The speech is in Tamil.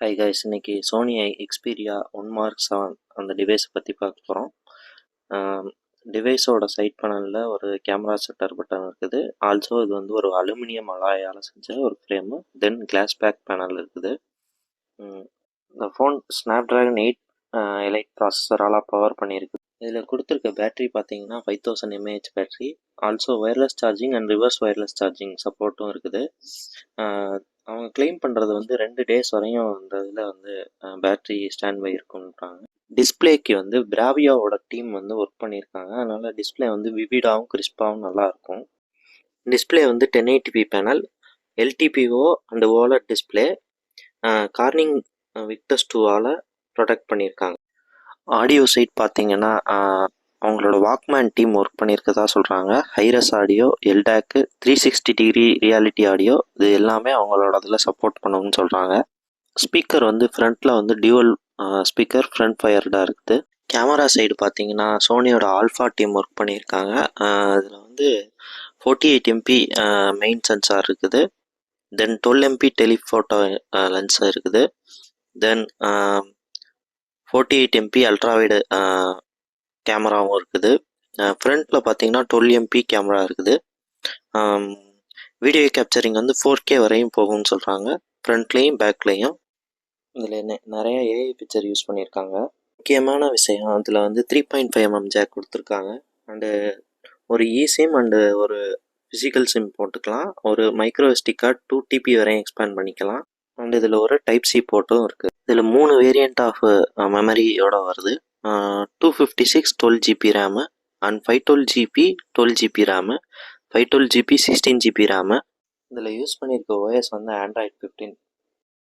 ஹை கைஸ், இன்னைக்கு சோனி எக்ஸ்பீரியா 1 Mark 7 அந்த டிவைஸை பற்றி பார்க்க போகிறோம். டிவைஸோட சைட் பேனலில் ஒரு கேமரா செட்டர் பட்டன் இருக்குது. ஆல்சோ இது வந்து ஒரு அலுமினியம் அலாயால் செஞ்ச ஒரு ஃப்ரேமு. தென் கிளாஸ் பேக் பேனல் இருக்குது. இந்த ஃபோன் ஸ்னாப்ட்ராகன் 8 எலைட் ப்ராசஸரால் பவர் பண்ணியிருக்கு. இதில் கொடுத்துருக்க பேட்ரி பார்த்தீங்கன்னா 5000 mAh battery. Also wireless charging and reverse wireless charging சப்போர்ட்டும் இருக்குது. அவங்க கிளைம் பண்ணுறது வந்து 2 days வரையும் இந்த இதில் வந்து பேட்ரி ஸ்டாண்ட் பை இருக்குன்றாங்க. டிஸ்பிளேக்கு வந்து பிராவியாவோட டீம் வந்து ஒர்க் பண்ணியிருக்காங்க. அதனால் டிஸ்பிளே வந்து விவிடாகவும் கிறிஸ்பாகவும் நல்லாயிருக்கும். டிஸ்பிளே வந்து 1080p panel, LTPO and OLED display, Corning Victus 2ஆல் ப்ரொடெக்ட் பண்ணியிருக்காங்க. ஆடியோ சைட் பார்த்தீங்கன்னா அவங்களோட வாக்மேன் டீம் ஒர்க் பண்ணியிருக்கதா சொல்கிறாங்க. Hi res audio, LDAC, 360° reality audio இது எல்லாமே அவங்களோட இதில் சப்போர்ட் பண்ணுன்னு சொல்கிறாங்க. ஸ்பீக்கர் வந்து ஃப்ரண்ட்டில் வந்து டியூவல் ஸ்பீக்கர் ஃப்ரண்ட் ஃபயர்டாக இருக்குது. கேமரா சைடு பார்த்தீங்கன்னா சோனியோட ஆல்ஃபா டீம் ஒர்க் பண்ணியிருக்காங்க. அதில் வந்து 48 MP மெயின் சென்சார் இருக்குது. தென் 12 MP டெலிஃபோட்டோ லென்ஸ் இருக்குது. தென் 48 MP அல்ட்ராவைடு கேமராவும் இருக்குது. ஃப்ரண்ட்டில் பார்த்தீங்கன்னா 12 MP கேமரா இருக்குது. வீடியோ கேப்சரிங் வந்து 4K வரையும் போகும்னு சொல்கிறாங்க, ஃப்ரண்ட்லேயும் பேக்லேயும். இதில் நிறைய ஏஐ பிக்சர் யூஸ் பண்ணியிருக்காங்க. முக்கியமான விஷயம், அதில் வந்து 3.5mm ஜாக் கொடுத்துருக்காங்க. அண்டு ஒரு இசிம் அண்டு ஒரு ஃபிசிக்கல் சிம் போட்டுக்கலாம். ஒரு மைக்ரோ SD கார்டு 2 TB வரையும் எக்ஸ்பேண்ட் பண்ணிக்கலாம். அண்ட் இதில் ஒரு டைப் C போர்ட்டும் இருக்குது. இதில் 3 வேரியண்ட் ஆஃப் மெமரியோட வருது. 256 12GB RAM and 512GB 12GB RAM, 512GB 16GB RAM. இதில் யூஸ் பண்ணியிருக்க OS வந்து Android 15.